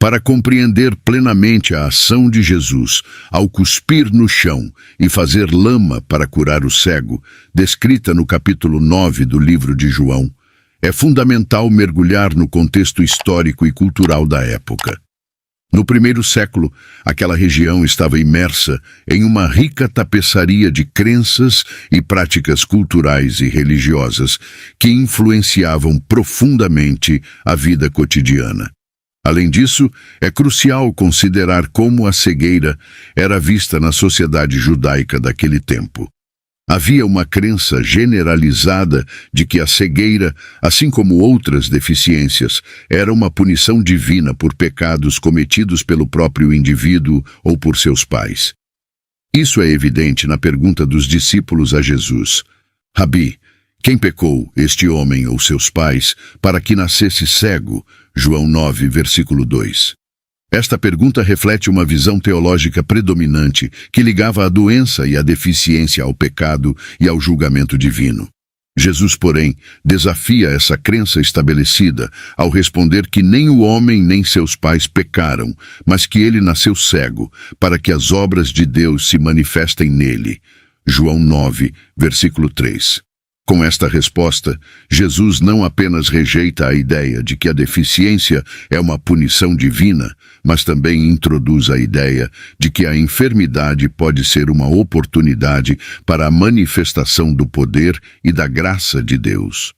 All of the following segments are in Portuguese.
Para compreender plenamente a ação de Jesus ao cuspir no chão e fazer lama para curar o cego, descrita no capítulo 9 do livro de João, é fundamental mergulhar no contexto histórico e cultural da época. No primeiro século, aquela região estava imersa em uma rica tapeçaria de crenças e práticas culturais e religiosas que influenciavam profundamente a vida cotidiana. Além disso, é crucial considerar como a cegueira era vista na sociedade judaica daquele tempo. Havia uma crença generalizada de que a cegueira, assim como outras deficiências, era uma punição divina por pecados cometidos pelo próprio indivíduo ou por seus pais. Isso é evidente na pergunta dos discípulos a Jesus: Rabi, quem pecou, este homem ou seus pais, para que nascesse cego? João 9, versículo 2. Esta pergunta reflete uma visão teológica predominante que ligava a doença e a deficiência ao pecado e ao julgamento divino. Jesus, porém, desafia essa crença estabelecida ao responder que nem o homem nem seus pais pecaram, mas que ele nasceu cego, para que as obras de Deus se manifestem nele. João 9, versículo 3. Com esta resposta, Jesus não apenas rejeita a ideia de que a deficiência é uma punição divina, mas também introduz a ideia de que a enfermidade pode ser uma oportunidade para a manifestação do poder e da graça de Deus.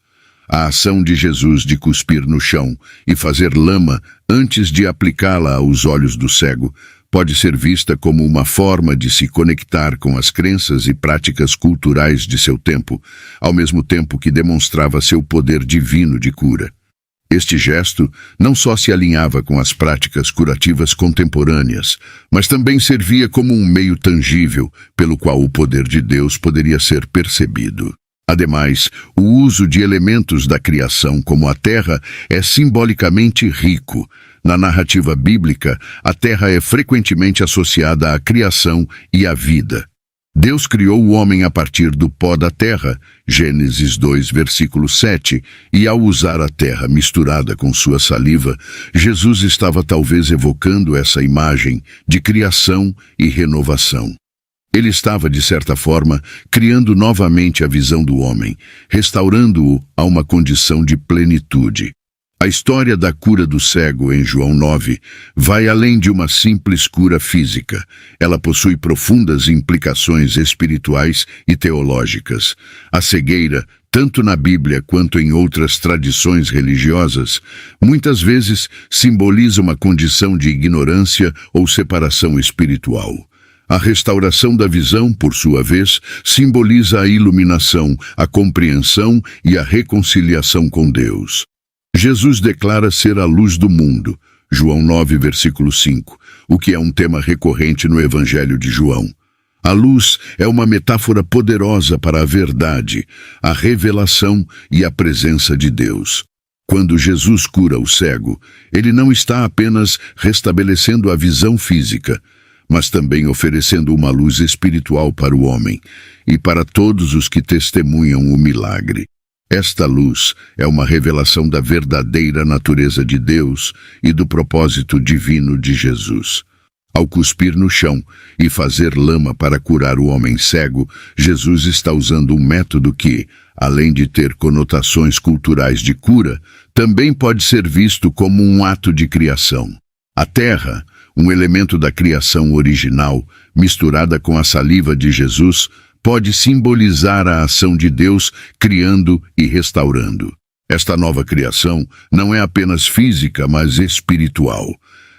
A ação de Jesus de cuspir no chão e fazer lama antes de aplicá-la aos olhos do cego pode ser vista como uma forma de se conectar com as crenças e práticas culturais de seu tempo, ao mesmo tempo que demonstrava seu poder divino de cura. Este gesto não só se alinhava com as práticas curativas contemporâneas, mas também servia como um meio tangível pelo qual o poder de Deus poderia ser percebido. Ademais, o uso de elementos da criação como a terra é simbolicamente rico. Na narrativa bíblica, a terra é frequentemente associada à criação e à vida. Deus criou o homem a partir do pó da terra, Gênesis 2, versículo 7, e ao usar a terra misturada com sua saliva, Jesus estava talvez evocando essa imagem de criação e renovação. Ele estava, de certa forma, criando novamente a visão do homem, restaurando-o a uma condição de plenitude. A história da cura do cego em João 9 vai além de uma simples cura física. Ela possui profundas implicações espirituais e teológicas. A cegueira, tanto na Bíblia quanto em outras tradições religiosas, muitas vezes simboliza uma condição de ignorância ou separação espiritual. A restauração da visão, por sua vez, simboliza a iluminação, a compreensão e a reconciliação com Deus. Jesus declara ser a luz do mundo, João 9, versículo 5, o que é um tema recorrente no Evangelho de João. A luz é uma metáfora poderosa para a verdade, a revelação e a presença de Deus. Quando Jesus cura o cego, ele não está apenas restabelecendo a visão física, mas também oferecendo uma luz espiritual para o homem e para todos os que testemunham o milagre. Esta luz é uma revelação da verdadeira natureza de Deus e do propósito divino de Jesus. Ao cuspir no chão e fazer lama para curar o homem cego, Jesus está usando um método que, além de ter conotações culturais de cura, também pode ser visto como um ato de criação. A terra, um elemento da criação original, misturada com a saliva de Jesus, pode simbolizar a ação de Deus criando e restaurando. Esta nova criação não é apenas física, mas espiritual.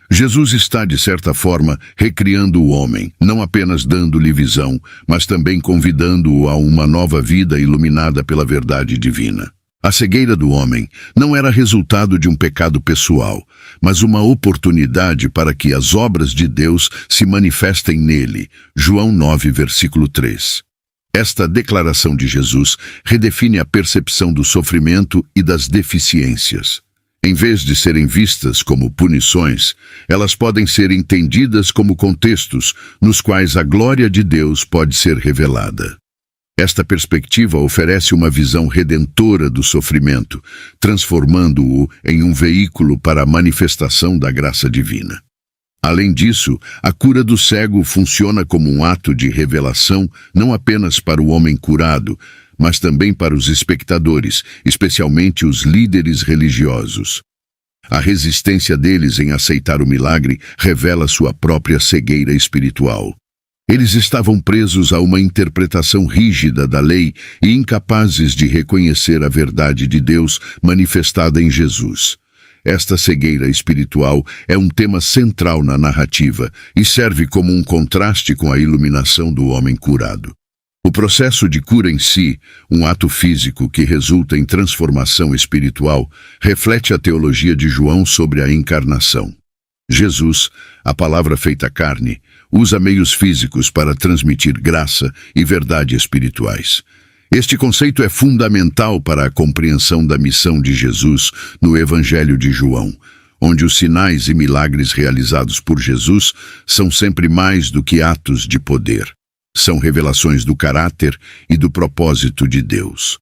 Jesus está, de certa forma, recriando o homem, não apenas dando-lhe visão, mas também convidando-o a uma nova vida iluminada pela verdade divina. A cegueira do homem não era resultado de um pecado pessoal, mas uma oportunidade para que as obras de Deus se manifestem nele. João 9, versículo 3. Esta declaração de Jesus redefine a percepção do sofrimento e das deficiências. Em vez de serem vistas como punições, elas podem ser entendidas como contextos nos quais a glória de Deus pode ser revelada. Esta perspectiva oferece uma visão redentora do sofrimento, transformando-o em um veículo para a manifestação da graça divina. Além disso, a cura do cego funciona como um ato de revelação não apenas para o homem curado, mas também para os espectadores, especialmente os líderes religiosos. A resistência deles em aceitar o milagre revela sua própria cegueira espiritual. Eles estavam presos a uma interpretação rígida da lei e incapazes de reconhecer a verdade de Deus manifestada em Jesus. Esta cegueira espiritual é um tema central na narrativa e serve como um contraste com a iluminação do homem curado. O processo de cura em si, um ato físico que resulta em transformação espiritual, reflete a teologia de João sobre a encarnação. Jesus, a palavra feita carne, usa meios físicos para transmitir graça e verdade espirituais. Este conceito é fundamental para a compreensão da missão de Jesus no Evangelho de João, onde os sinais e milagres realizados por Jesus são sempre mais do que atos de poder. São revelações do caráter e do propósito de Deus.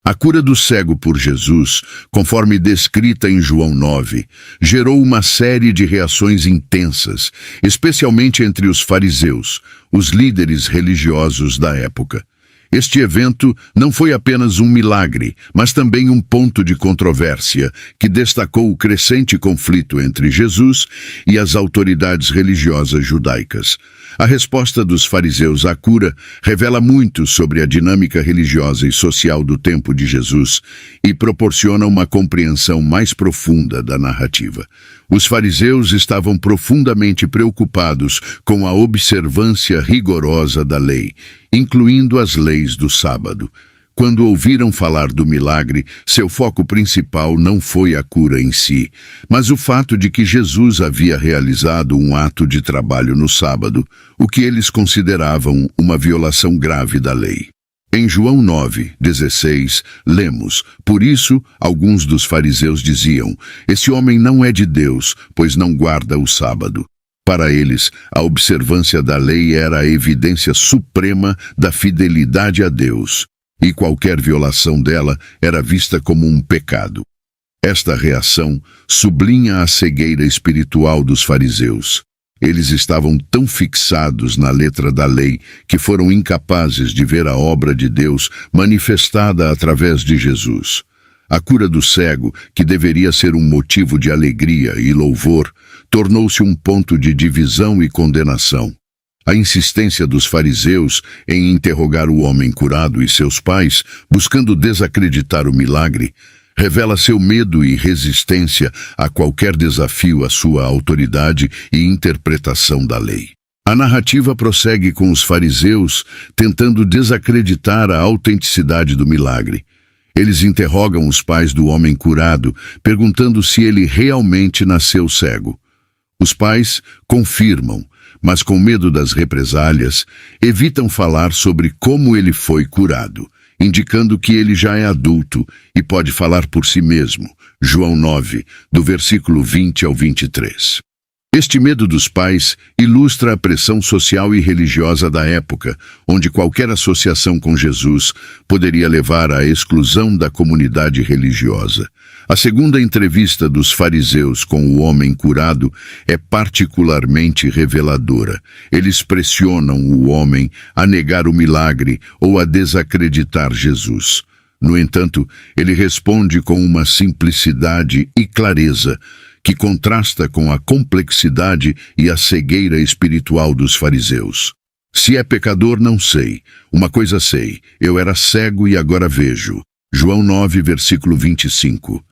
A cura do cego por Jesus, conforme descrita em João 9, gerou uma série de reações intensas, especialmente entre os fariseus, os líderes religiosos da época. Este evento não foi apenas um milagre, mas também um ponto de controvérsia que destacou o crescente conflito entre Jesus e as autoridades religiosas judaicas. A resposta dos fariseus à cura revela muito sobre a dinâmica religiosa e social do tempo de Jesus e proporciona uma compreensão mais profunda da narrativa. Os fariseus estavam profundamente preocupados com a observância rigorosa da lei, incluindo as leis do sábado. Quando ouviram falar do milagre, seu foco principal não foi a cura em si, mas o fato de que Jesus havia realizado um ato de trabalho no sábado, o que eles consideravam uma violação grave da lei. Em João 9:16, lemos: "Por isso, alguns dos fariseus diziam, esse homem não é de Deus, pois não guarda o sábado." Para eles, a observância da lei era a evidência suprema da fidelidade a Deus, e qualquer violação dela era vista como um pecado. Esta reação sublinha a cegueira espiritual dos fariseus. Eles estavam tão fixados na letra da lei que foram incapazes de ver a obra de Deus manifestada através de Jesus. A cura do cego, que deveria ser um motivo de alegria e louvor, tornou-se um ponto de divisão e condenação. A insistência dos fariseus em interrogar o homem curado e seus pais, buscando desacreditar o milagre, revela seu medo e resistência a qualquer desafio à sua autoridade e interpretação da lei. A narrativa prossegue com os fariseus tentando desacreditar a autenticidade do milagre. Eles interrogam os pais do homem curado, perguntando se ele realmente nasceu cego. Os pais confirmam, mas com medo das represálias, evitam falar sobre como ele foi curado, indicando que ele já é adulto e pode falar por si mesmo. João 9, do versículo 20 ao 23. Este medo dos pais ilustra a pressão social e religiosa da época, onde qualquer associação com Jesus poderia levar à exclusão da comunidade religiosa. A segunda entrevista dos fariseus com o homem curado é particularmente reveladora. Eles pressionam o homem a negar o milagre ou a desacreditar Jesus. No entanto, ele responde com uma simplicidade e clareza que contrasta com a complexidade e a cegueira espiritual dos fariseus. Se é pecador, não sei. Uma coisa sei, eu era cego e agora vejo. João 9, versículo 25.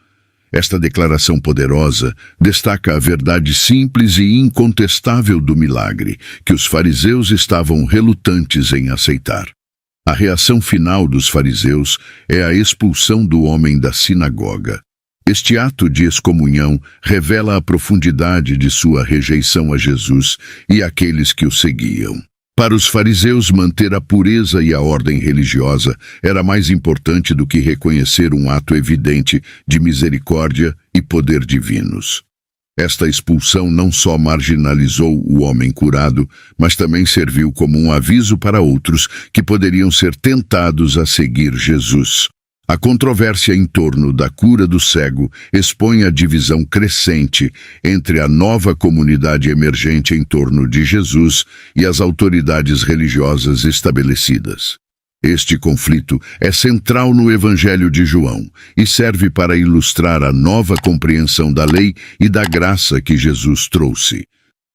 Esta declaração poderosa destaca a verdade simples e incontestável do milagre, que os fariseus estavam relutantes em aceitar. A reação final dos fariseus é a expulsão do homem da sinagoga. Este ato de excomunhão revela a profundidade de sua rejeição a Jesus e àqueles que o seguiam. Para os fariseus, manter a pureza e a ordem religiosa era mais importante do que reconhecer um ato evidente de misericórdia e poder divinos. Esta expulsão não só marginalizou o homem curado, mas também serviu como um aviso para outros que poderiam ser tentados a seguir Jesus. A controvérsia em torno da cura do cego expõe a divisão crescente entre a nova comunidade emergente em torno de Jesus e as autoridades religiosas estabelecidas. Este conflito é central no Evangelho de João e serve para ilustrar a nova compreensão da lei e da graça que Jesus trouxe.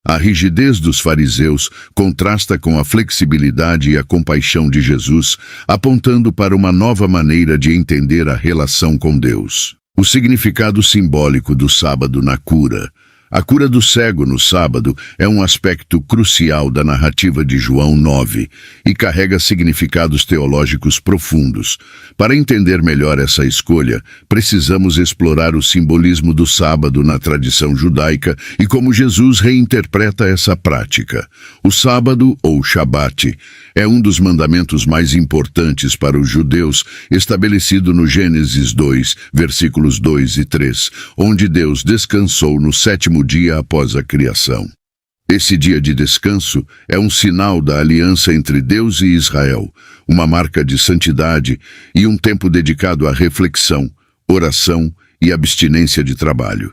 A rigidez dos fariseus contrasta com a flexibilidade e a compaixão de Jesus, apontando para uma nova maneira de entender a relação com Deus. O significado simbólico do sábado na cura. A cura do cego no sábado é um aspecto crucial da narrativa de João 9 e carrega significados teológicos profundos. Para entender melhor essa escolha, precisamos explorar o simbolismo do sábado na tradição judaica e como Jesus reinterpreta essa prática. O sábado, ou Shabat, é um dos mandamentos mais importantes para os judeus, estabelecido no Gênesis 2, versículos 2 e 3, onde Deus descansou no sétimo dia após a criação. Esse dia de descanso é um sinal da aliança entre Deus e Israel, uma marca de santidade e um tempo dedicado à reflexão, oração e abstinência de trabalho.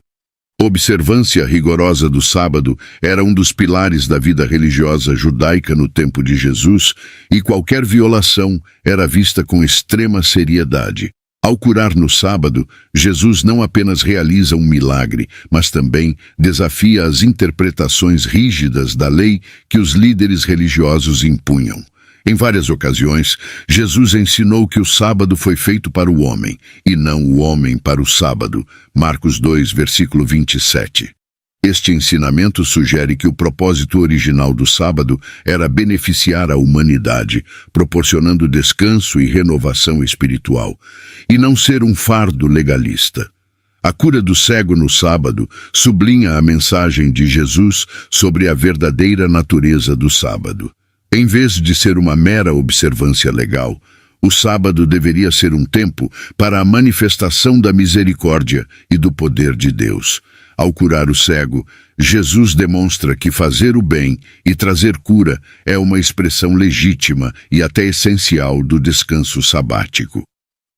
A observância rigorosa do sábado era um dos pilares da vida religiosa judaica no tempo de Jesus e qualquer violação era vista com extrema seriedade. Ao curar no sábado, Jesus não apenas realiza um milagre, mas também desafia as interpretações rígidas da lei que os líderes religiosos impunham. Em várias ocasiões, Jesus ensinou que o sábado foi feito para o homem, e não o homem para o sábado. Marcos 2, versículo 27. Este ensinamento sugere que o propósito original do sábado era beneficiar a humanidade, proporcionando descanso e renovação espiritual, e não ser um fardo legalista. A cura do cego no sábado sublinha a mensagem de Jesus sobre a verdadeira natureza do sábado. Em vez de ser uma mera observância legal, o sábado deveria ser um tempo para a manifestação da misericórdia e do poder de Deus. Ao curar o cego, Jesus demonstra que fazer o bem e trazer cura é uma expressão legítima e até essencial do descanso sabático.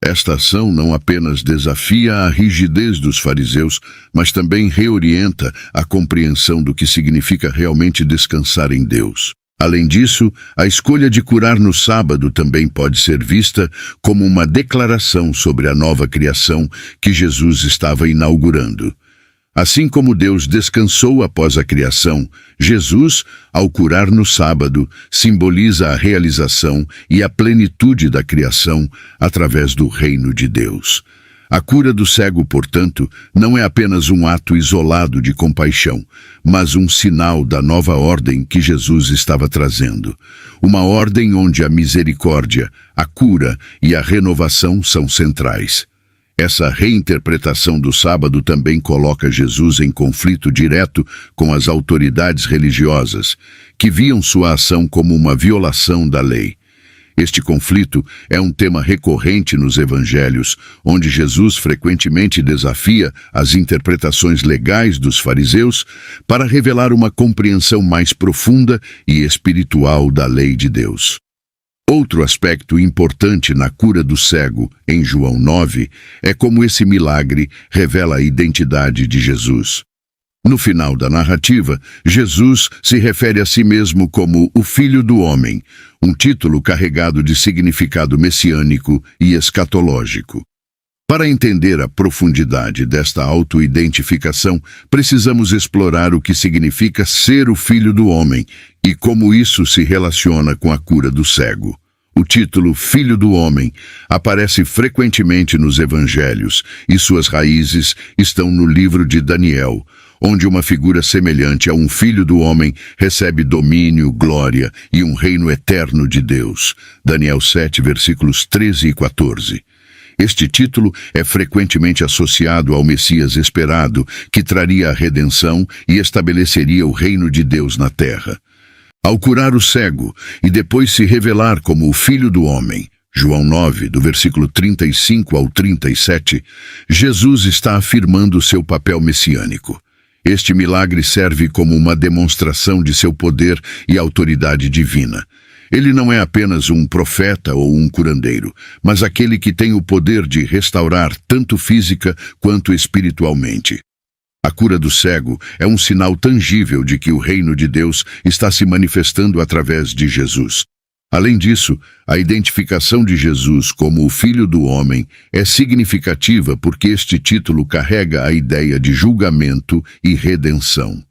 Esta ação não apenas desafia a rigidez dos fariseus, mas também reorienta a compreensão do que significa realmente descansar em Deus. Além disso, a escolha de curar no sábado também pode ser vista como uma declaração sobre a nova criação que Jesus estava inaugurando. Assim como Deus descansou após a criação, Jesus, ao curar no sábado, simboliza a realização e a plenitude da criação através do reino de Deus. A cura do cego, portanto, não é apenas um ato isolado de compaixão, mas um sinal da nova ordem que Jesus estava trazendo. Uma ordem onde a misericórdia, a cura e a renovação são centrais. Essa reinterpretação do sábado também coloca Jesus em conflito direto com as autoridades religiosas, que viam sua ação como uma violação da lei. Este conflito é um tema recorrente nos evangelhos, onde Jesus frequentemente desafia as interpretações legais dos fariseus para revelar uma compreensão mais profunda e espiritual da lei de Deus. Outro aspecto importante na cura do cego, em João 9, é como esse milagre revela a identidade de Jesus. No final da narrativa, Jesus se refere a si mesmo como o Filho do Homem, um título carregado de significado messiânico e escatológico. Para entender a profundidade desta autoidentificação, precisamos explorar o que significa ser o Filho do Homem e como isso se relaciona com a cura do cego. O título Filho do Homem aparece frequentemente nos evangelhos e suas raízes estão no livro de Daniel, onde uma figura semelhante a um filho do homem recebe domínio, glória e um reino eterno de Deus. Daniel 7, versículos 13 e 14. Este título é frequentemente associado ao Messias esperado, que traria a redenção e estabeleceria o reino de Deus na terra. Ao curar o cego e depois se revelar como o Filho do Homem, João 9, do versículo 35 ao 37, Jesus está afirmando seu papel messiânico. Este milagre serve como uma demonstração de seu poder e autoridade divina. Ele não é apenas um profeta ou um curandeiro, mas aquele que tem o poder de restaurar tanto física quanto espiritualmente. A cura do cego é um sinal tangível de que o reino de Deus está se manifestando através de Jesus. Além disso, a identificação de Jesus como o Filho do Homem é significativa porque este título carrega a ideia de julgamento e redenção.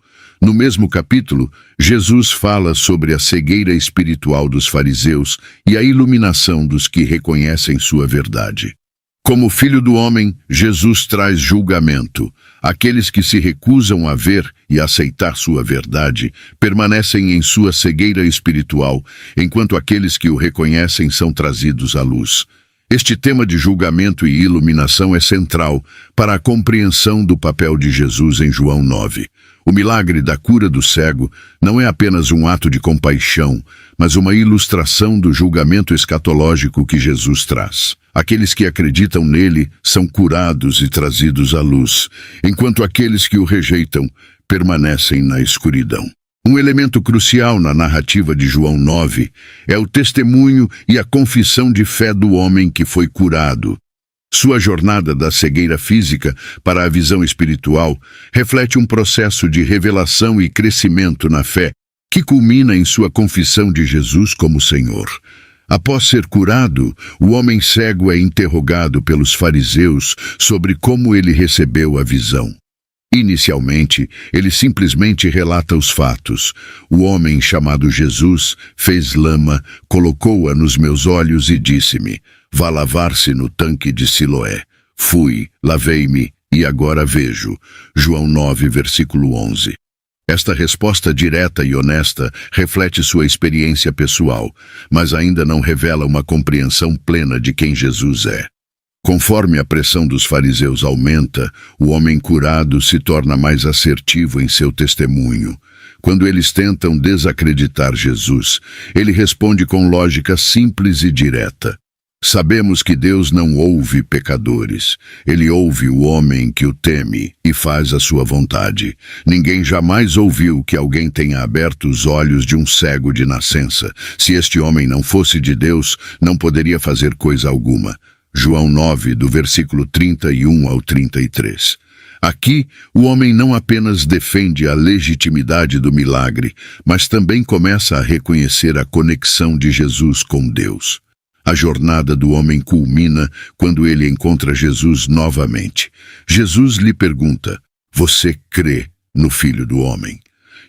No mesmo capítulo, Jesus fala sobre a cegueira espiritual dos fariseus e a iluminação dos que reconhecem sua verdade. Como Filho do Homem, Jesus traz julgamento. Aqueles que se recusam a ver e aceitar sua verdade permanecem em sua cegueira espiritual, enquanto aqueles que o reconhecem são trazidos à luz. Este tema de julgamento e iluminação é central para a compreensão do papel de Jesus em João 9. O milagre da cura do cego não é apenas um ato de compaixão, mas uma ilustração do julgamento escatológico que Jesus traz. Aqueles que acreditam nele são curados e trazidos à luz, enquanto aqueles que o rejeitam permanecem na escuridão. Um elemento crucial na narrativa de João 9 é o testemunho e a confissão de fé do homem que foi curado. Sua jornada da cegueira física para a visão espiritual reflete um processo de revelação e crescimento na fé que culmina em sua confissão de Jesus como Senhor. Após ser curado, o homem cego é interrogado pelos fariseus sobre como ele recebeu a visão. Inicialmente, ele simplesmente relata os fatos. O homem chamado Jesus fez lama, colocou-a nos meus olhos e disse-me: vá lavar-se no tanque de Siloé. Fui, lavei-me e agora vejo. João 9, versículo 11. Esta resposta direta e honesta reflete sua experiência pessoal, mas ainda não revela uma compreensão plena de quem Jesus é. Conforme a pressão dos fariseus aumenta, o homem curado se torna mais assertivo em seu testemunho. Quando eles tentam desacreditar Jesus, ele responde com lógica simples e direta. Sabemos que Deus não ouve pecadores. Ele ouve o homem que o teme e faz a sua vontade. Ninguém jamais ouviu que alguém tenha aberto os olhos de um cego de nascença. Se este homem não fosse de Deus, não poderia fazer coisa alguma. João 9, do versículo 31 ao 33. Aqui, o homem não apenas defende a legitimidade do milagre, mas também começa a reconhecer a conexão de Jesus com Deus. A jornada do homem culmina quando ele encontra Jesus novamente. Jesus lhe pergunta: você crê no Filho do Homem?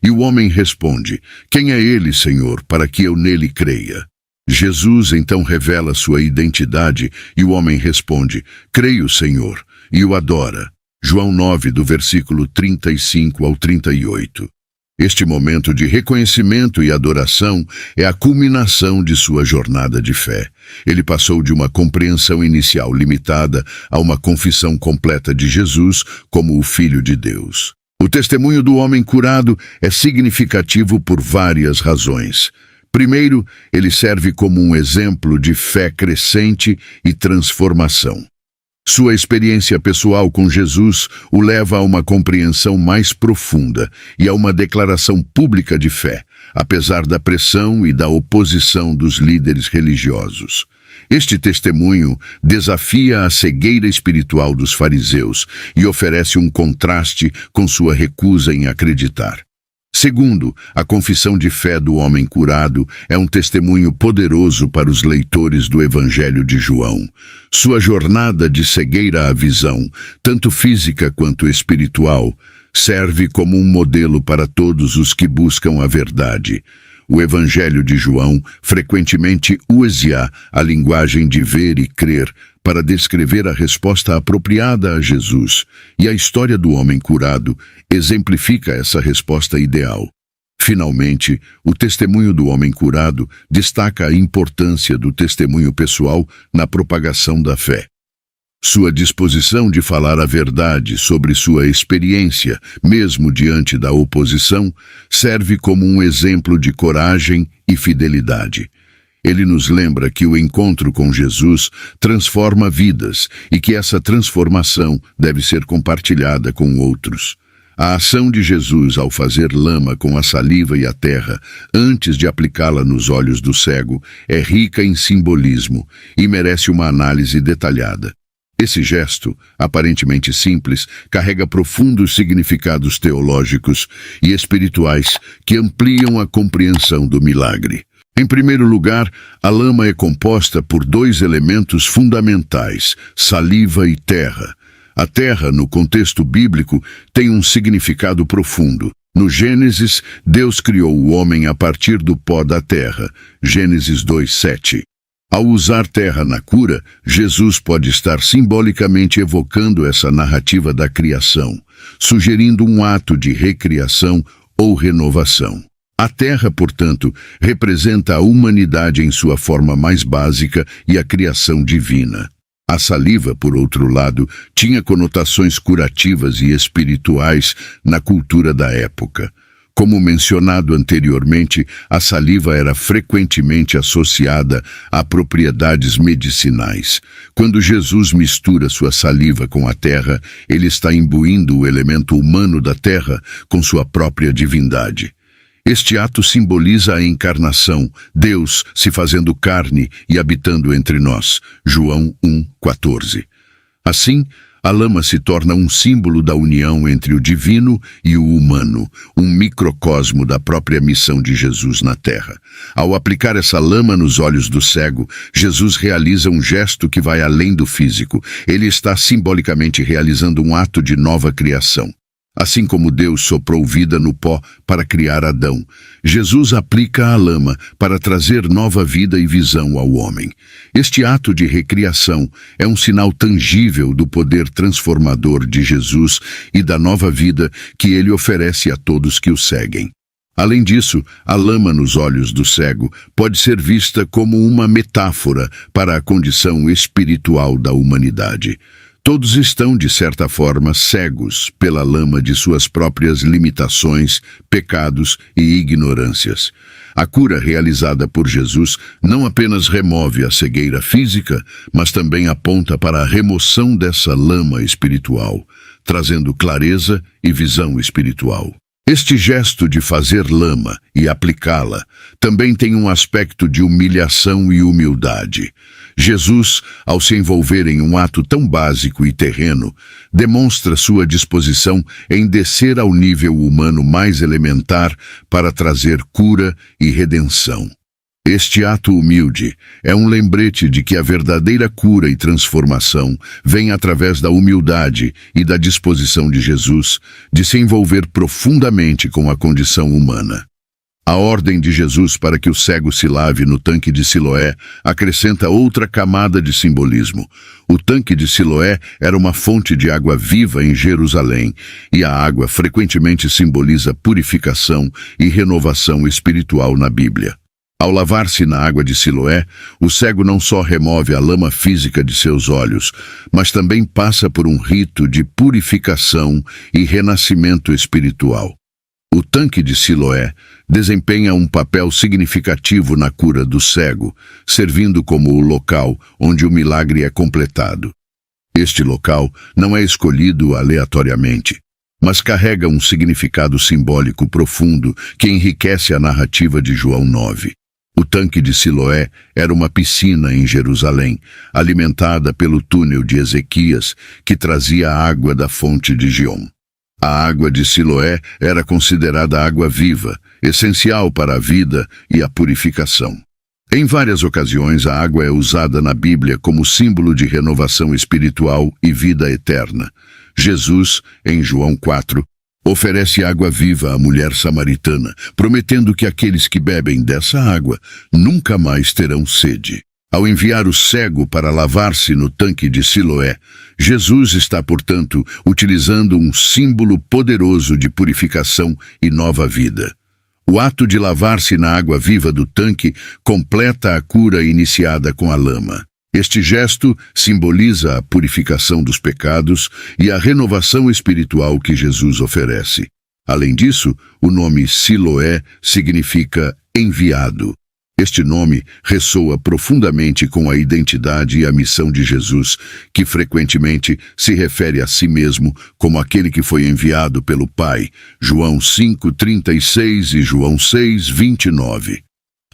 E o homem responde: quem é ele, Senhor, para que eu nele creia? Jesus então revela sua identidade e o homem responde: creio, Senhor, e o adora. João 9, do versículo 35 ao 38. Este momento de reconhecimento e adoração é a culminação de sua jornada de fé. Ele passou de uma compreensão inicial limitada a uma confissão completa de Jesus como o Filho de Deus. O testemunho do homem curado é significativo por várias razões. Primeiro, ele serve como um exemplo de fé crescente e transformação. Sua experiência pessoal com Jesus o leva a uma compreensão mais profunda e a uma declaração pública de fé, apesar da pressão e da oposição dos líderes religiosos. Este testemunho desafia a cegueira espiritual dos fariseus e oferece um contraste com sua recusa em acreditar. Segundo, a confissão de fé do homem curado é um testemunho poderoso para os leitores do Evangelho de João. Sua jornada de cegueira à visão, tanto física quanto espiritual, serve como um modelo para todos os que buscam a verdade. O Evangelho de João frequentemente usa a linguagem de ver e crer para descrever a resposta apropriada a Jesus, e a história do homem curado exemplifica essa resposta ideal. Finalmente, o testemunho do homem curado destaca a importância do testemunho pessoal na propagação da fé. Sua disposição de falar a verdade sobre sua experiência, mesmo diante da oposição, serve como um exemplo de coragem e fidelidade. Ele nos lembra que o encontro com Jesus transforma vidas e que essa transformação deve ser compartilhada com outros. A ação de Jesus ao fazer lama com a saliva e a terra, antes de aplicá-la nos olhos do cego, é rica em simbolismo e merece uma análise detalhada. Esse gesto, aparentemente simples, carrega profundos significados teológicos e espirituais que ampliam a compreensão do milagre. Em primeiro lugar, a lama é composta por dois elementos fundamentais, saliva e terra. A terra, no contexto bíblico, tem um significado profundo. No Gênesis, Deus criou o homem a partir do pó da terra. Gênesis 2:7. Ao usar terra na cura, Jesus pode estar simbolicamente evocando essa narrativa da criação, sugerindo um ato de recriação ou renovação. A terra, portanto, representa a humanidade em sua forma mais básica e a criação divina. A saliva, por outro lado, tinha conotações curativas e espirituais na cultura da época. Como mencionado anteriormente, a saliva era frequentemente associada a propriedades medicinais. Quando Jesus mistura sua saliva com a terra, ele está imbuindo o elemento humano da terra com sua própria divindade. Este ato simboliza a encarnação, Deus se fazendo carne e habitando entre nós. João 1:14. Assim, a lama se torna um símbolo da união entre o divino e o humano, um microcosmo da própria missão de Jesus na terra. Ao aplicar essa lama nos olhos do cego, Jesus realiza um gesto que vai além do físico. Ele está simbolicamente realizando um ato de nova criação. Assim como Deus soprou vida no pó para criar Adão, Jesus aplica a lama para trazer nova vida e visão ao homem. Este ato de recriação é um sinal tangível do poder transformador de Jesus e da nova vida que ele oferece a todos que o seguem. Além disso, a lama nos olhos do cego pode ser vista como uma metáfora para a condição espiritual da humanidade. Todos estão, de certa forma, cegos pela lama de suas próprias limitações, pecados e ignorâncias. A cura realizada por Jesus não apenas remove a cegueira física, mas também aponta para a remoção dessa lama espiritual, trazendo clareza e visão espiritual. Este gesto de fazer lama e aplicá-la também tem um aspecto de humilhação e humildade. Jesus, ao se envolver em um ato tão básico e terreno, demonstra sua disposição em descer ao nível humano mais elementar para trazer cura e redenção. Este ato humilde é um lembrete de que a verdadeira cura e transformação vem através da humildade e da disposição de Jesus de se envolver profundamente com a condição humana. A ordem de Jesus para que o cego se lave no tanque de Siloé acrescenta outra camada de simbolismo. O tanque de Siloé era uma fonte de água viva em Jerusalém, e a água frequentemente simboliza purificação e renovação espiritual na Bíblia. Ao lavar-se na água de Siloé, o cego não só remove a lama física de seus olhos, mas também passa por um rito de purificação e renascimento espiritual. O tanque de Siloé desempenha um papel significativo na cura do cego, servindo como o local onde o milagre é completado. Este local não é escolhido aleatoriamente, mas carrega um significado simbólico profundo que enriquece a narrativa de João 9. O tanque de Siloé era uma piscina em Jerusalém, alimentada pelo túnel de Ezequias, que trazia a água da fonte de Giom. A água de Siloé era considerada água viva, essencial para a vida e a purificação. Em várias ocasiões, a água é usada na Bíblia como símbolo de renovação espiritual e vida eterna. Jesus, em João 4, oferece água viva à mulher samaritana, prometendo que aqueles que bebem dessa água nunca mais terão sede. Ao enviar o cego para lavar-se no tanque de Siloé, Jesus está, portanto, utilizando um símbolo poderoso de purificação e nova vida. O ato de lavar-se na água viva do tanque completa a cura iniciada com a lama. Este gesto simboliza a purificação dos pecados e a renovação espiritual que Jesus oferece. Além disso, o nome Siloé significa enviado. Este nome ressoa profundamente com a identidade e a missão de Jesus, que frequentemente se refere a si mesmo como aquele que foi enviado pelo Pai, João 5:36 e João 6:29.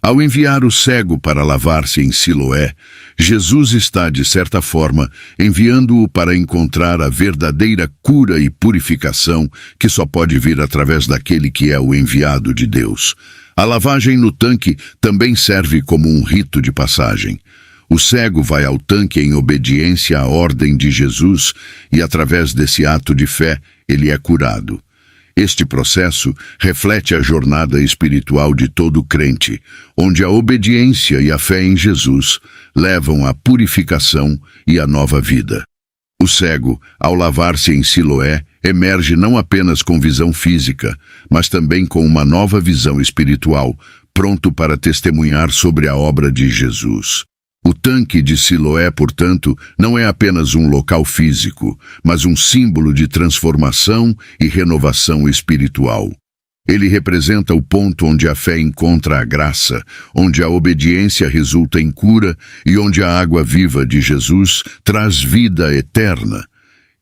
Ao enviar o cego para lavar-se em Siloé, Jesus está, de certa forma, enviando-o para encontrar a verdadeira cura e purificação que só pode vir através daquele que é o enviado de Deus. A lavagem no tanque também serve como um rito de passagem. O cego vai ao tanque em obediência à ordem de Jesus e, através desse ato de fé, ele é curado. Este processo reflete a jornada espiritual de todo crente, onde a obediência e a fé em Jesus levam à purificação e à nova vida. O cego, ao lavar-se em Siloé, emerge não apenas com visão física, mas também com uma nova visão espiritual, pronto para testemunhar sobre a obra de Jesus. O tanque de Siloé, portanto, não é apenas um local físico, mas um símbolo de transformação e renovação espiritual. Ele representa o ponto onde a fé encontra a graça, onde a obediência resulta em cura e onde a água viva de Jesus traz vida eterna.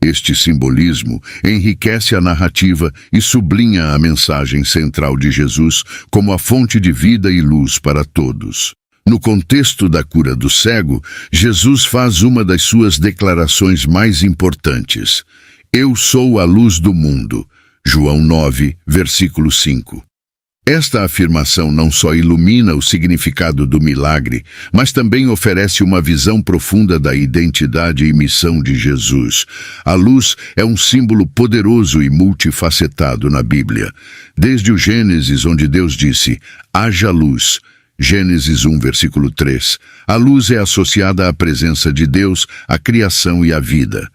Este simbolismo enriquece a narrativa e sublinha a mensagem central de Jesus como a fonte de vida e luz para todos. No contexto da cura do cego, Jesus faz uma das suas declarações mais importantes. Eu sou a luz do mundo. João 9, versículo 5. Esta afirmação não só ilumina o significado do milagre, mas também oferece uma visão profunda da identidade e missão de Jesus. A luz é um símbolo poderoso e multifacetado na Bíblia. Desde o Gênesis, onde Deus disse, haja luz, Gênesis 1, versículo 3. A luz é associada à presença de Deus, à criação e à vida.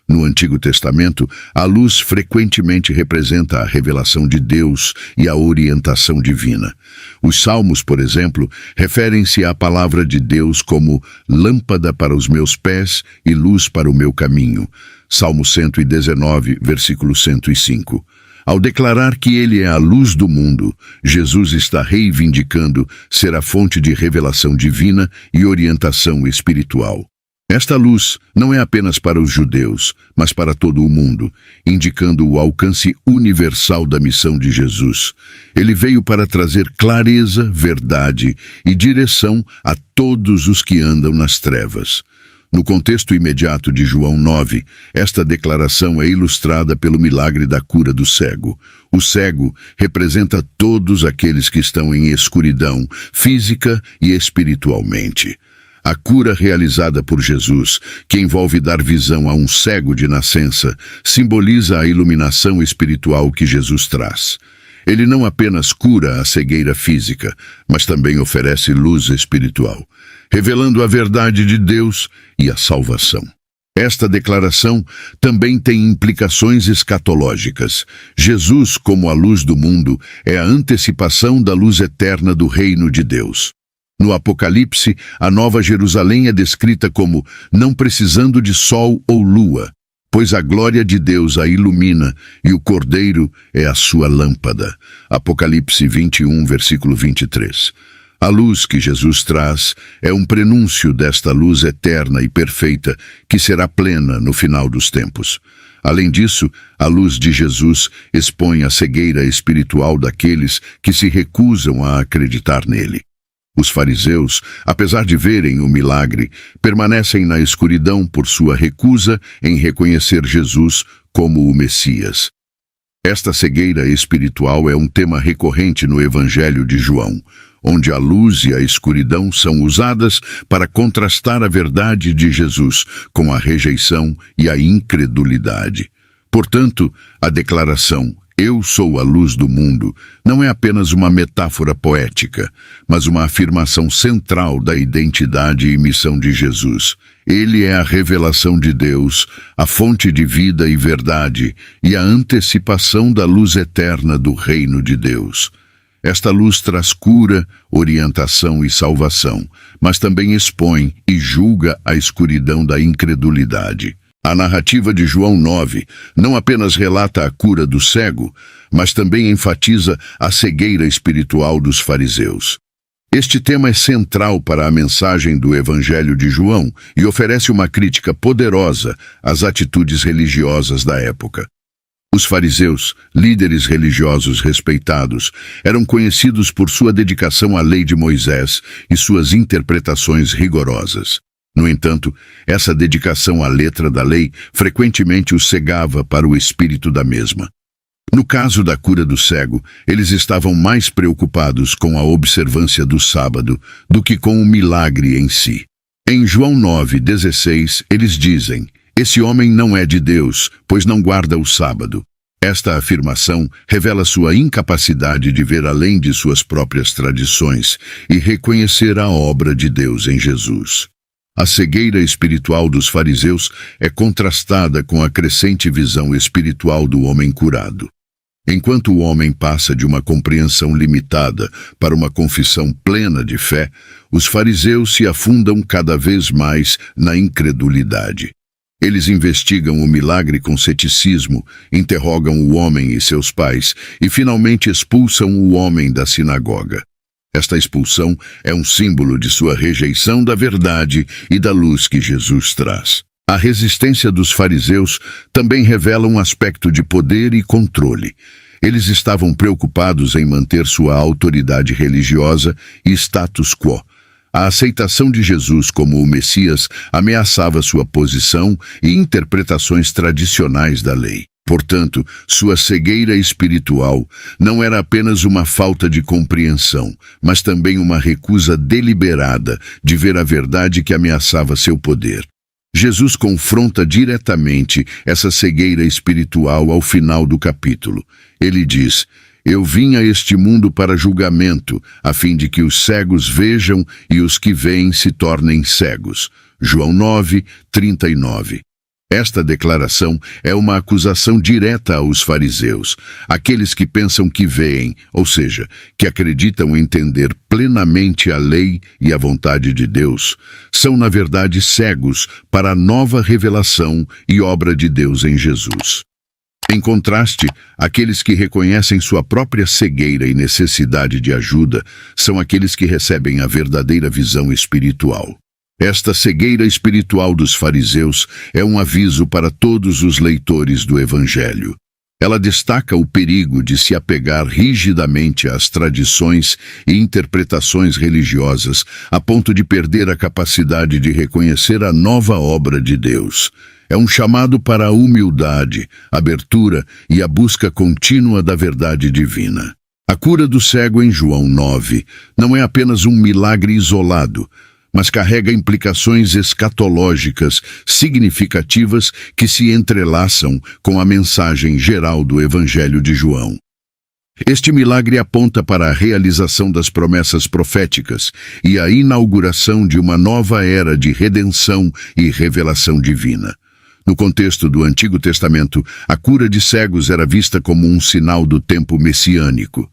No Antigo Testamento, a luz frequentemente representa a revelação de Deus e a orientação divina. Os Salmos, por exemplo, referem-se à palavra de Deus como lâmpada para os meus pés e luz para o meu caminho. Salmo 119, versículo 105. Ao declarar que ele é a luz do mundo, Jesus está reivindicando ser a fonte de revelação divina e orientação espiritual. Esta luz não é apenas para os judeus, mas para todo o mundo, indicando o alcance universal da missão de Jesus. Ele veio para trazer clareza, verdade e direção a todos os que andam nas trevas. No contexto imediato de João 9, esta declaração é ilustrada pelo milagre da cura do cego. O cego representa todos aqueles que estão em escuridão, física e espiritualmente. A cura realizada por Jesus, que envolve dar visão a um cego de nascença, simboliza a iluminação espiritual que Jesus traz. Ele não apenas cura a cegueira física, mas também oferece luz espiritual, revelando a verdade de Deus e a salvação. Esta declaração também tem implicações escatológicas. Jesus, como a luz do mundo, é a antecipação da luz eterna do reino de Deus. No Apocalipse, a Nova Jerusalém é descrita como não precisando de sol ou lua, pois a glória de Deus a ilumina e o Cordeiro é a sua lâmpada. Apocalipse 21, versículo 23. A luz que Jesus traz é um prenúncio desta luz eterna e perfeita que será plena no final dos tempos. Além disso, a luz de Jesus expõe a cegueira espiritual daqueles que se recusam a acreditar nele. Os fariseus, apesar de verem o milagre, permanecem na escuridão por sua recusa em reconhecer Jesus como o Messias. Esta cegueira espiritual é um tema recorrente no Evangelho de João, onde a luz e a escuridão são usadas para contrastar a verdade de Jesus com a rejeição e a incredulidade. Portanto, a declaração "Eu sou a luz do mundo" não é apenas uma metáfora poética, mas uma afirmação central da identidade e missão de Jesus. Ele é a revelação de Deus, a fonte de vida e verdade, e a antecipação da luz eterna do reino de Deus. Esta luz traz cura, orientação e salvação, mas também expõe e julga a escuridão da incredulidade. A narrativa de João 9 não apenas relata a cura do cego, mas também enfatiza a cegueira espiritual dos fariseus. Este tema é central para a mensagem do Evangelho de João e oferece uma crítica poderosa às atitudes religiosas da época. Os fariseus, líderes religiosos respeitados, eram conhecidos por sua dedicação à lei de Moisés e suas interpretações rigorosas. No entanto, essa dedicação à letra da lei frequentemente os cegava para o espírito da mesma. No caso da cura do cego, eles estavam mais preocupados com a observância do sábado do que com o milagre em si. Em João 9:16, eles dizem: "Esse homem não é de Deus, pois não guarda o sábado." Esta afirmação revela sua incapacidade de ver além de suas próprias tradições e reconhecer a obra de Deus em Jesus. A cegueira espiritual dos fariseus é contrastada com a crescente visão espiritual do homem curado. Enquanto o homem passa de uma compreensão limitada para uma confissão plena de fé, os fariseus se afundam cada vez mais na incredulidade. Eles investigam o milagre com ceticismo, interrogam o homem e seus pais e finalmente expulsam o homem da sinagoga. Esta expulsão é um símbolo de sua rejeição da verdade e da luz que Jesus traz. A resistência dos fariseus também revela um aspecto de poder e controle. Eles estavam preocupados em manter sua autoridade religiosa e status quo. A aceitação de Jesus como o Messias ameaçava sua posição e interpretações tradicionais da lei. Portanto, sua cegueira espiritual não era apenas uma falta de compreensão, mas também uma recusa deliberada de ver a verdade que ameaçava seu poder. Jesus confronta diretamente essa cegueira espiritual ao final do capítulo. Ele diz: "Eu vim a este mundo para julgamento, a fim de que os cegos vejam e os que veem se tornem cegos." João 9:39. Esta declaração é uma acusação direta aos fariseus, aqueles que pensam que veem, ou seja, que acreditam entender plenamente a lei e a vontade de Deus, são na verdade cegos para a nova revelação e obra de Deus em Jesus. Em contraste, aqueles que reconhecem sua própria cegueira e necessidade de ajuda são aqueles que recebem a verdadeira visão espiritual. Esta cegueira espiritual dos fariseus é um aviso para todos os leitores do Evangelho. Ela destaca o perigo de se apegar rigidamente às tradições e interpretações religiosas, a ponto de perder a capacidade de reconhecer a nova obra de Deus. É um chamado para a humildade, abertura e a busca contínua da verdade divina. A cura do cego em João 9 não é apenas um milagre isolado, mas carrega implicações escatológicas significativas que se entrelaçam com a mensagem geral do Evangelho de João. Este milagre aponta para a realização das promessas proféticas e a inauguração de uma nova era de redenção e revelação divina. No contexto do Antigo Testamento, a cura de cegos era vista como um sinal do tempo messiânico.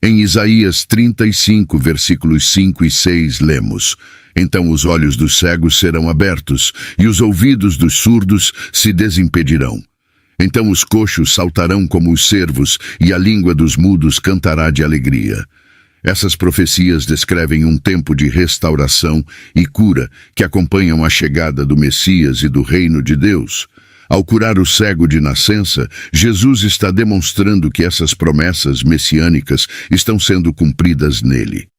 Em Isaías 35, versículos 5 e 6, lemos: "Então os olhos dos cegos serão abertos, e os ouvidos dos surdos se desimpedirão. Então os coxos saltarão como os cervos, e a língua dos mudos cantará de alegria." Essas profecias descrevem um tempo de restauração e cura que acompanham a chegada do Messias e do reino de Deus. Ao curar o cego de nascença, Jesus está demonstrando que essas promessas messiânicas estão sendo cumpridas nele.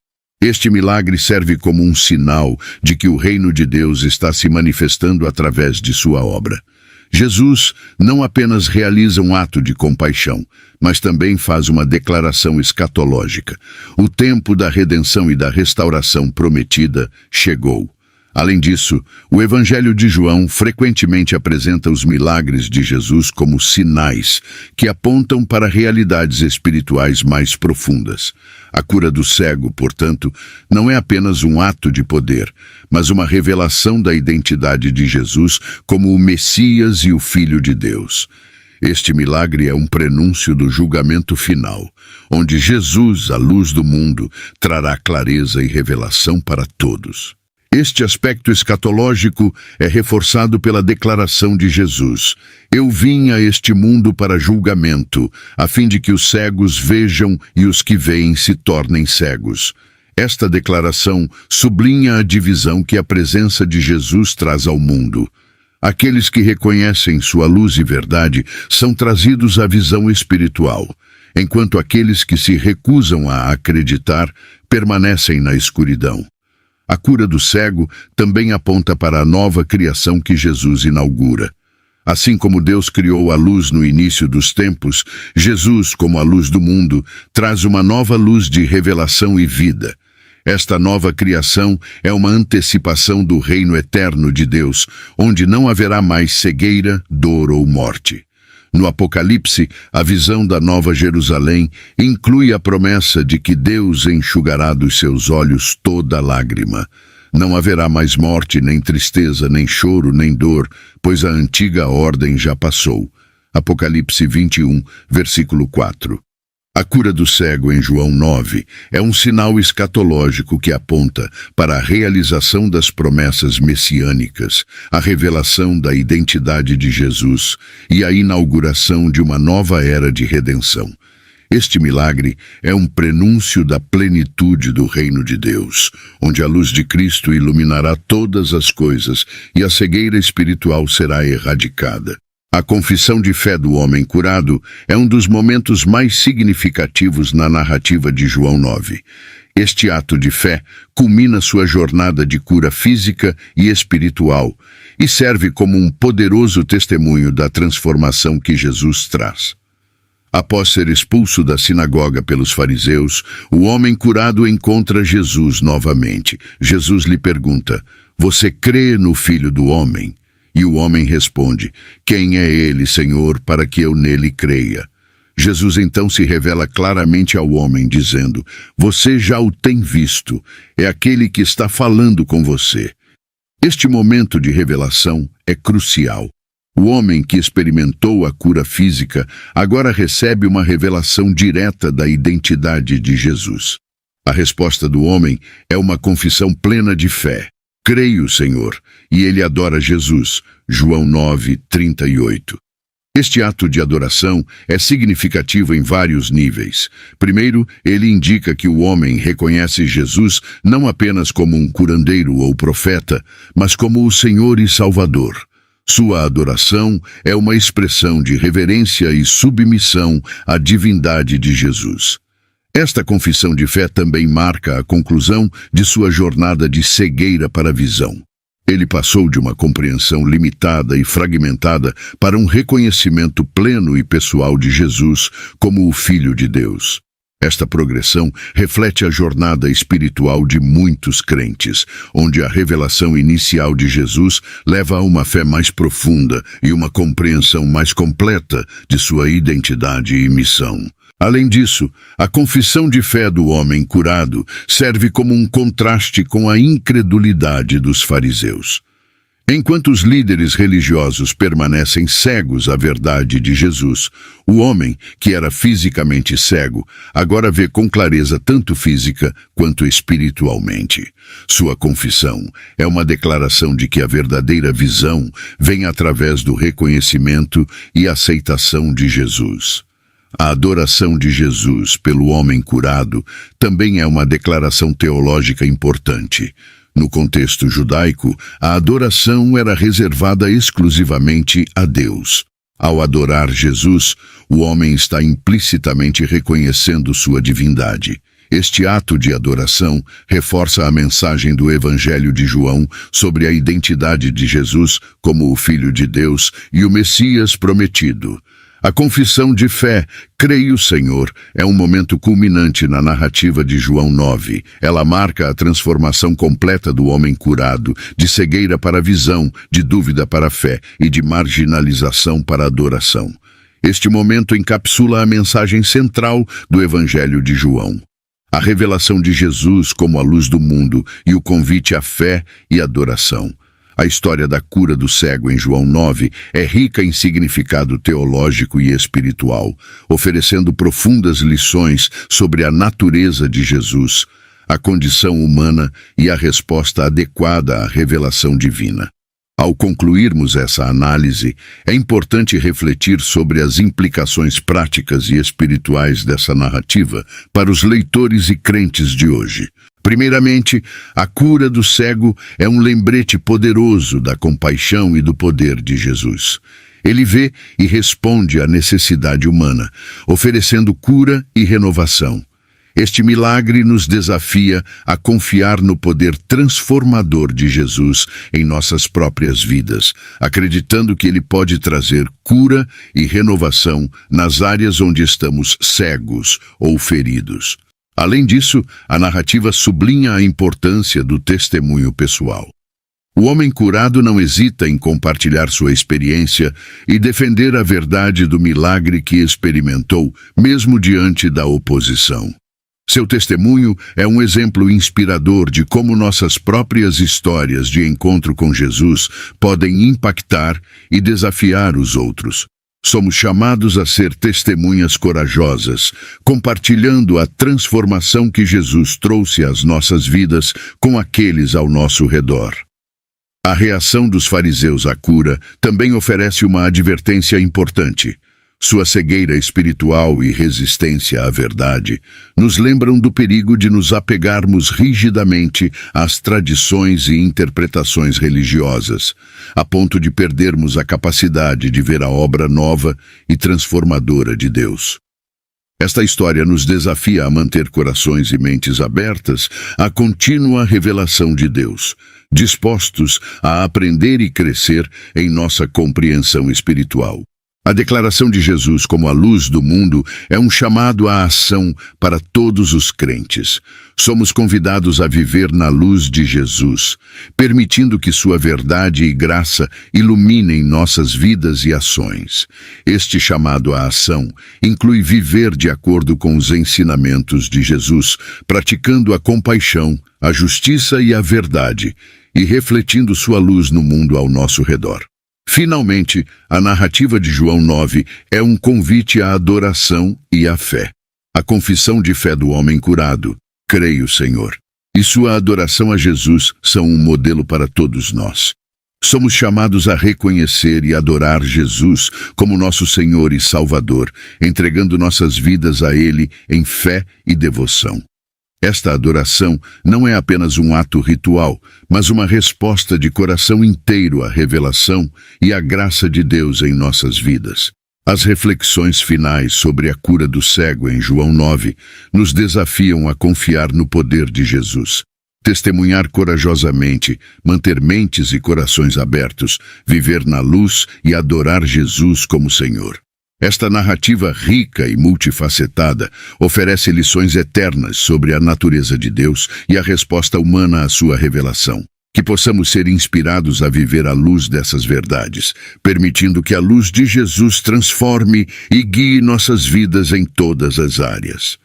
Este milagre serve como um sinal de que o reino de Deus está se manifestando através de sua obra. Jesus não apenas realiza um ato de compaixão, mas também faz uma declaração escatológica. O tempo da redenção e da restauração prometida chegou. Além disso, o Evangelho de João frequentemente apresenta os milagres de Jesus como sinais que apontam para realidades espirituais mais profundas. A cura do cego, portanto, não é apenas um ato de poder, mas uma revelação da identidade de Jesus como o Messias e o Filho de Deus. Este milagre é um prenúncio do julgamento final, onde Jesus, a luz do mundo, trará clareza e revelação para todos. Este aspecto escatológico é reforçado pela declaração de Jesus: "Eu vim a este mundo para julgamento, a fim de que os cegos vejam e os que veem se tornem cegos." Esta declaração sublinha a divisão que a presença de Jesus traz ao mundo. Aqueles que reconhecem sua luz e verdade são trazidos à visão espiritual, enquanto aqueles que se recusam a acreditar permanecem na escuridão. A cura do cego também aponta para a nova criação que Jesus inaugura. Assim como Deus criou a luz no início dos tempos, Jesus, como a luz do mundo, traz uma nova luz de revelação e vida. Esta nova criação é uma antecipação do reino eterno de Deus, onde não haverá mais cegueira, dor ou morte. No Apocalipse, a visão da Nova Jerusalém inclui a promessa de que Deus enxugará dos seus olhos toda lágrima. Não haverá mais morte, nem tristeza, nem choro, nem dor, pois a antiga ordem já passou. Apocalipse 21, versículo 4. A cura do cego em João 9 é um sinal escatológico que aponta para a realização das promessas messiânicas, a revelação da identidade de Jesus e a inauguração de uma nova era de redenção. Este milagre é um prenúncio da plenitude do reino de Deus, onde a luz de Cristo iluminará todas as coisas e a cegueira espiritual será erradicada. A confissão de fé do homem curado é um dos momentos mais significativos na narrativa de João 9. Este ato de fé culmina sua jornada de cura física e espiritual e serve como um poderoso testemunho da transformação que Jesus traz. Após ser expulso da sinagoga pelos fariseus, o homem curado encontra Jesus novamente. Jesus lhe pergunta: "Você crê no Filho do Homem?" E o homem responde: "Quem é ele, Senhor, para que eu nele creia?" Jesus então se revela claramente ao homem, dizendo: "Você já o tem visto, é aquele que está falando com você." Este momento de revelação é crucial. O homem que experimentou a cura física agora recebe uma revelação direta da identidade de Jesus. A resposta do homem é uma confissão plena de fé. "Creio, Senhor", e ele adora Jesus. João 9, 38. Este ato de adoração é significativo em vários níveis. Primeiro, ele indica que o homem reconhece Jesus não apenas como um curandeiro ou profeta, mas como o Senhor e Salvador. Sua adoração é uma expressão de reverência e submissão à divindade de Jesus. Esta confissão de fé também marca a conclusão de sua jornada de cegueira para a visão. Ele passou de uma compreensão limitada e fragmentada para um reconhecimento pleno e pessoal de Jesus como o Filho de Deus. Esta progressão reflete a jornada espiritual de muitos crentes, onde a revelação inicial de Jesus leva a uma fé mais profunda e uma compreensão mais completa de sua identidade e missão. Além disso, a confissão de fé do homem curado serve como um contraste com a incredulidade dos fariseus. Enquanto os líderes religiosos permanecem cegos à verdade de Jesus, o homem, que era fisicamente cego, agora vê com clareza tanto física quanto espiritualmente. Sua confissão é uma declaração de que a verdadeira visão vem através do reconhecimento e aceitação de Jesus. A adoração de Jesus pelo homem curado também é uma declaração teológica importante. No contexto judaico, a adoração era reservada exclusivamente a Deus. Ao adorar Jesus, o homem está implicitamente reconhecendo sua divindade. Este ato de adoração reforça a mensagem do Evangelho de João sobre a identidade de Jesus como o Filho de Deus e o Messias prometido. A confissão de fé, "Creio, Senhor", é um momento culminante na narrativa de João 9. Ela marca a transformação completa do homem curado, de cegueira para visão, de dúvida para fé e de marginalização para adoração. Este momento encapsula a mensagem central do Evangelho de João: a revelação de Jesus como a luz do mundo e o convite à fé e adoração. A história da cura do cego em João 9 é rica em significado teológico e espiritual, oferecendo profundas lições sobre a natureza de Jesus, a condição humana e a resposta adequada à revelação divina. Ao concluirmos essa análise, é importante refletir sobre as implicações práticas e espirituais dessa narrativa para os leitores e crentes de hoje. Primeiramente, a cura do cego é um lembrete poderoso da compaixão e do poder de Jesus. Ele vê e responde à necessidade humana, oferecendo cura e renovação. Este milagre nos desafia a confiar no poder transformador de Jesus em nossas próprias vidas, acreditando que Ele pode trazer cura e renovação nas áreas onde estamos cegos ou feridos. Além disso, a narrativa sublinha a importância do testemunho pessoal. O homem curado não hesita em compartilhar sua experiência e defender a verdade do milagre que experimentou, mesmo diante da oposição. Seu testemunho é um exemplo inspirador de como nossas próprias histórias de encontro com Jesus podem impactar e desafiar os outros. Somos chamados a ser testemunhas corajosas, compartilhando a transformação que Jesus trouxe às nossas vidas com aqueles ao nosso redor. A reação dos fariseus à cura também oferece uma advertência importante. Sua cegueira espiritual e resistência à verdade nos lembram do perigo de nos apegarmos rigidamente às tradições e interpretações religiosas, a ponto de perdermos a capacidade de ver a obra nova e transformadora de Deus. Esta história nos desafia a manter corações e mentes abertas à contínua revelação de Deus, dispostos a aprender e crescer em nossa compreensão espiritual. A declaração de Jesus como a luz do mundo é um chamado à ação para todos os crentes. Somos convidados a viver na luz de Jesus, permitindo que sua verdade e graça iluminem nossas vidas e ações. Este chamado à ação inclui viver de acordo com os ensinamentos de Jesus, praticando a compaixão, a justiça e a verdade, e refletindo sua luz no mundo ao nosso redor. Finalmente, a narrativa de João 9 é um convite à adoração e à fé. A confissão de fé do homem curado, creio, Senhor, e sua adoração a Jesus são um modelo para todos nós. Somos chamados a reconhecer e adorar Jesus como nosso Senhor e Salvador, entregando nossas vidas a Ele em fé e devoção. Esta adoração não é apenas um ato ritual, mas uma resposta de coração inteiro à revelação e à graça de Deus em nossas vidas. As reflexões finais sobre a cura do cego em João 9 nos desafiam a confiar no poder de Jesus, testemunhar corajosamente, manter mentes e corações abertos, viver na luz e adorar Jesus como Senhor. Esta narrativa rica e multifacetada oferece lições eternas sobre a natureza de Deus e a resposta humana à sua revelação. Que possamos ser inspirados a viver à luz dessas verdades, permitindo que a luz de Jesus transforme e guie nossas vidas em todas as áreas.